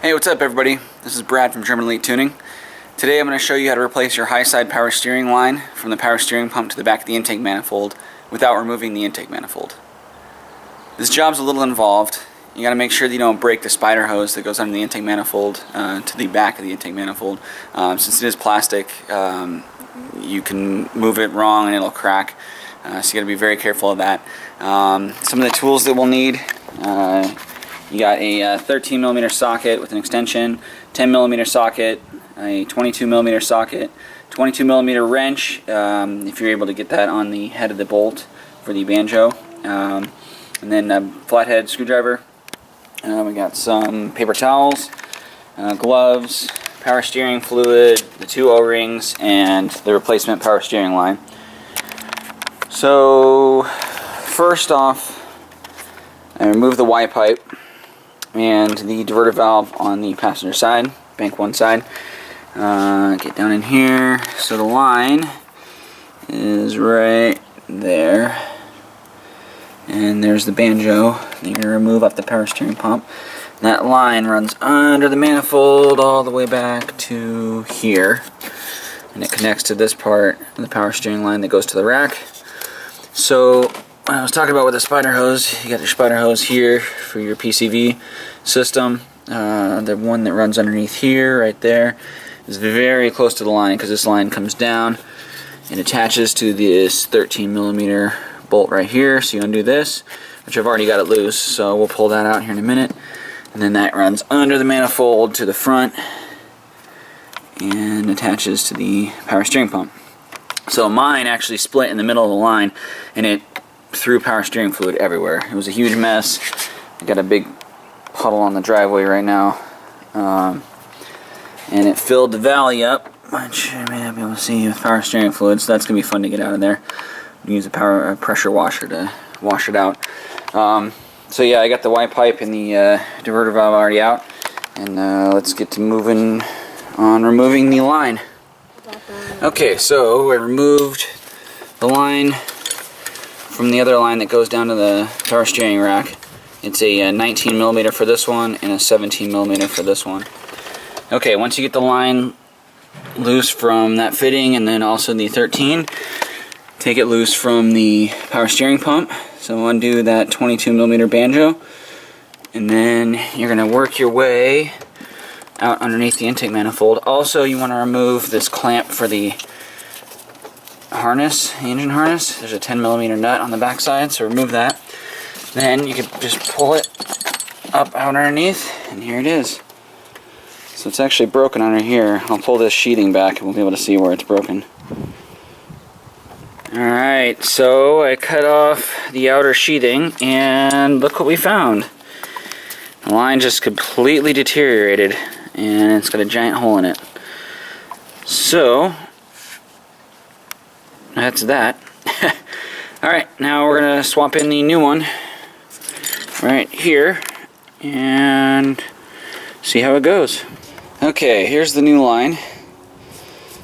Hey, what's up everybody? This is Brad from German Elite Tuning. Today I'm going to show you how to replace your high side power steering line from the power steering pump to the back of the intake manifold without removing the intake manifold. This job's a little involved. You got to make sure that you don't break the spider hose that goes under the intake manifold to the back of the intake manifold. Since it is plastic, you can move it wrong and it'll crack. So you got to be very careful of that. Some of the tools that we'll need. You got a 13mm socket with an extension, 10mm socket, a 22mm socket, 22mm wrench, if you're able to get that on the head of the bolt for the banjo, and then a flathead screwdriver. We got some paper towels, gloves, power steering fluid, the 2 O-rings, and the replacement power steering line. So first off, I remove the Y pipe and the diverter valve on the passenger side, bank one side. Get down in here. So the line is right there, and there's the banjo that you're going to remove off the power steering pump. That line runs under the manifold all the way back to here, and it connects to this part of the power steering line that goes to the rack. So I was talking about with the spider hose, you got your spider hose here for your PCV system. The one that runs underneath here, right there, is very close to the line because this line comes down and attaches to this 13mm bolt right here. So you undo this, which I've already got it loose, so we'll pull that out here in a minute. And then that runs under the manifold to the front and attaches to the power steering pump. So mine actually split in the middle of the line, and it threw power steering fluid everywhere. It was a huge mess. I got a big puddle on the driveway right now, and it filled the valley up, which I may not be able to see with power steering fluid, so that's gonna be fun to get out of there. Use a pressure washer to wash it out. So yeah, I got the Y pipe and the diverter valve already out, and let's get to moving on removing the line. Okay, so I removed the line from the other line that goes down to the power steering rack. It's a 19mm for this one and a 17mm for this one. Okay, once you get the line loose from that fitting and then also the 13, take it loose from the power steering pump. So undo that 22mm banjo, and then you're going to work your way out underneath the intake manifold. Also, you want to remove this clamp for the harness, the engine harness. There's a 10mm nut on the back side, so remove that. Then you can just pull it up out underneath, and here it is. So it's actually broken under here. I'll pull this sheeting back and we'll be able to see where it's broken. Alright, so I cut off the outer sheeting, and look what we found. The line just completely deteriorated, and it's got a giant hole in it. So that's that. Alright, now we're going to swap in the new one right here and see how it goes. Okay, here's the new line.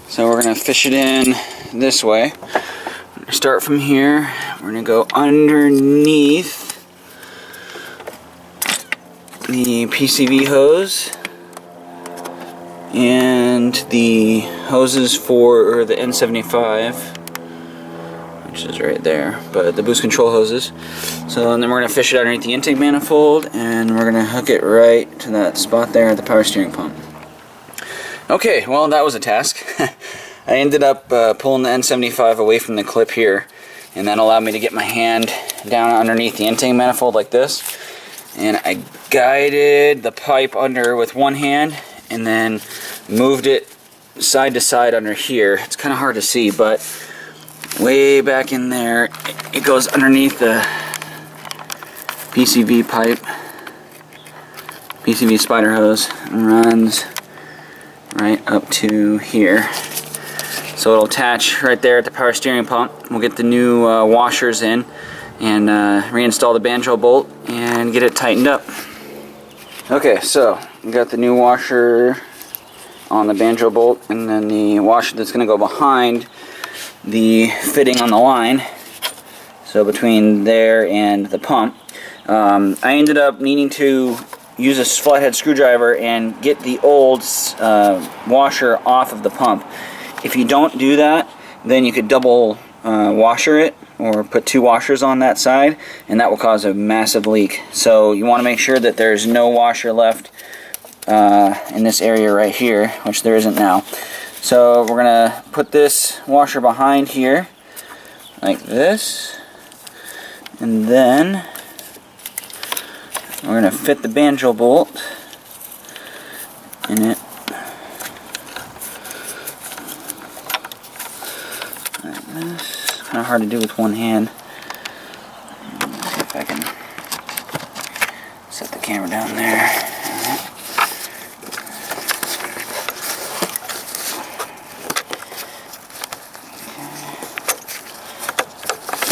So we're going to fish it in this way. Start from here. We're going to go underneath the PCV hose and the hoses for the N75, which is right there, but the boost control hoses. So and then we're going to fish it underneath the intake manifold, and we're going to hook it right to that spot there at the power steering pump. Okay, well that was a task. I ended up pulling the N75 away from the clip here, and that allowed me to get my hand down underneath the intake manifold like this, and I guided the pipe under with one hand and then moved it side to side under here. It's kind of hard to see, but way back in there it goes underneath the PCV pipe, PCV spider hose, and runs right up to here. So it'll attach right there at the power steering pump. We'll get the new washers in and reinstall the banjo bolt and get it tightened up. Okay, so we got the new washer on the banjo bolt, and then the washer that's going to go behind the fitting on the line, so between there and the pump. I ended up needing to use a flathead screwdriver and get the old washer off of the pump. If you don't do that, then you could double washer it, or put 2 washers on that side, and that will cause a massive leak. So you want to make sure that there's no washer left in this area right here, which there isn't now. So we're going to put this washer behind here, like this, and then we're going to fit the banjo bolt in it. Like this. Kind of hard to do with one hand. Let's see if I can set the camera down there.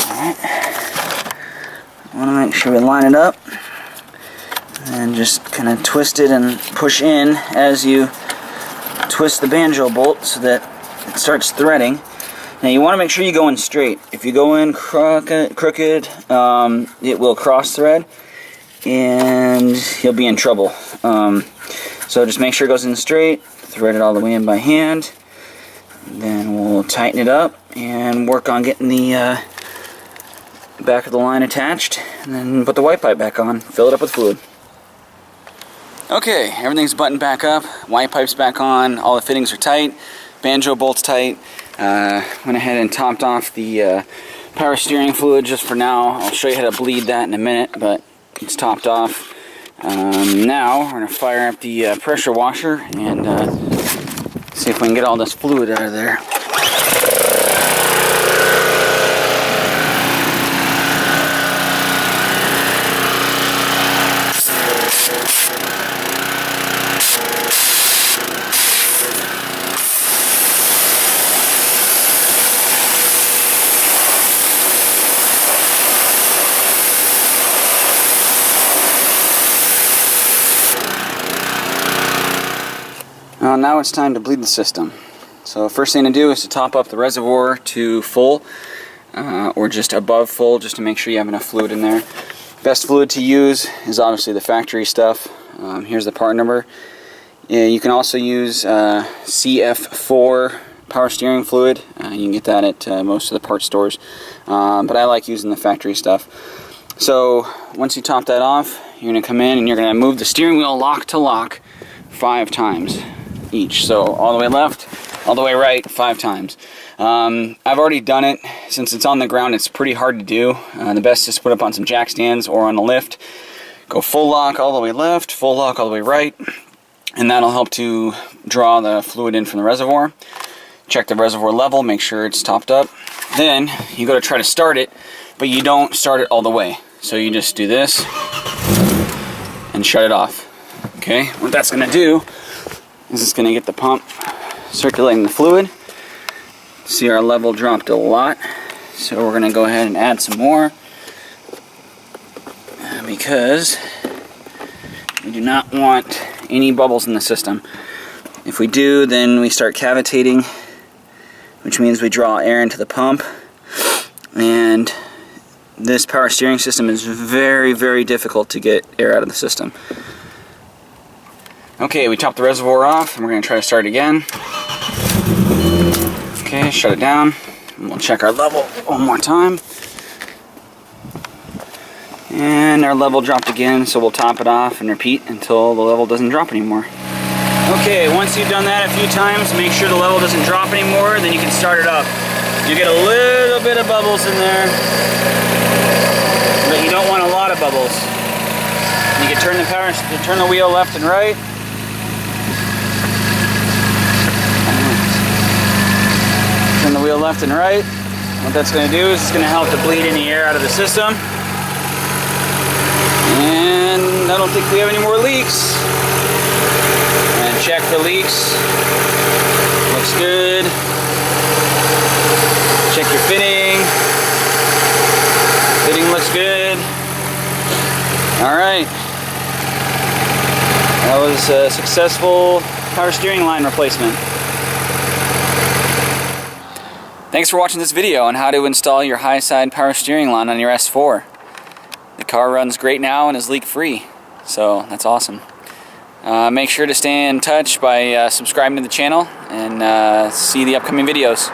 Alright. I want to make sure we line it up. And just kind of twist it and push in as you twist the banjo bolt so that it starts threading. Now you want to make sure you go in straight. If you go in crooked, it will cross thread and you'll be in trouble. So just make sure it goes in straight, thread it all the way in by hand, then we'll tighten it up and work on getting the back of the line attached, and then put the white pipe back on, fill it up with fluid. Okay, everything's buttoned back up, white pipe's back on, all the fittings are tight, banjo bolt's tight. Went ahead and topped off the power steering fluid just for now. I'll show you how to bleed that in a minute, but it's topped off. Now we're going to fire up the pressure washer and see if we can get all this fluid out of there. Now it's time to bleed the system. So first thing to do is to top up the reservoir to full, or just above full, just to make sure you have enough fluid in there. Best fluid to use is obviously the factory stuff. Here's the part number. You can also use CF4 power steering fluid. You can get that at most of the part stores, but I like using the factory stuff. So once you top that off, you're going to come in and you're going to move the steering wheel lock to lock 5 times each. So all the way left, all the way right, 5 times. I've already done it. Since it's on the ground, it's pretty hard to do. The best is to put up on some jack stands or on a lift. Go full lock all the way left, full lock all the way right, and that'll help to draw the fluid in from the reservoir. Check the reservoir level, make sure it's topped up. Then you go to try to start it, but you don't start it all the way. So you just do this and shut it off. Okay, what that's going to do is it's going to get the pump circulating the fluid. See, our level dropped a lot, so we're going to go ahead and add some more because we do not want any bubbles in the system. If we do, then we start cavitating, which means we draw air into the pump, and this power steering system is very, very difficult to get air out of the system. Okay, we topped the reservoir off, and we're going to try to start it again. Okay, shut it down, and we'll check our level one more time. And our level dropped again, so we'll top it off and repeat until the level doesn't drop anymore. Okay, once you've done that a few times, make sure the level doesn't drop anymore, then you can start it up. You get a little bit of bubbles in there, but you don't want a lot of bubbles. You can turn the wheel left and right. Turn the wheel left and right. What that's going to do is it's going to help to bleed any air out of the system. And I don't think we have any more leaks. And check the leaks. Looks good. Check your fitting. Fitting looks good. Alright. That was a successful power steering line replacement. Thanks for watching this video on how to install your high side power steering line on your S4. The car runs great now and is leak free. So that's awesome. Make sure to stay in touch by subscribing to the channel and see the upcoming videos.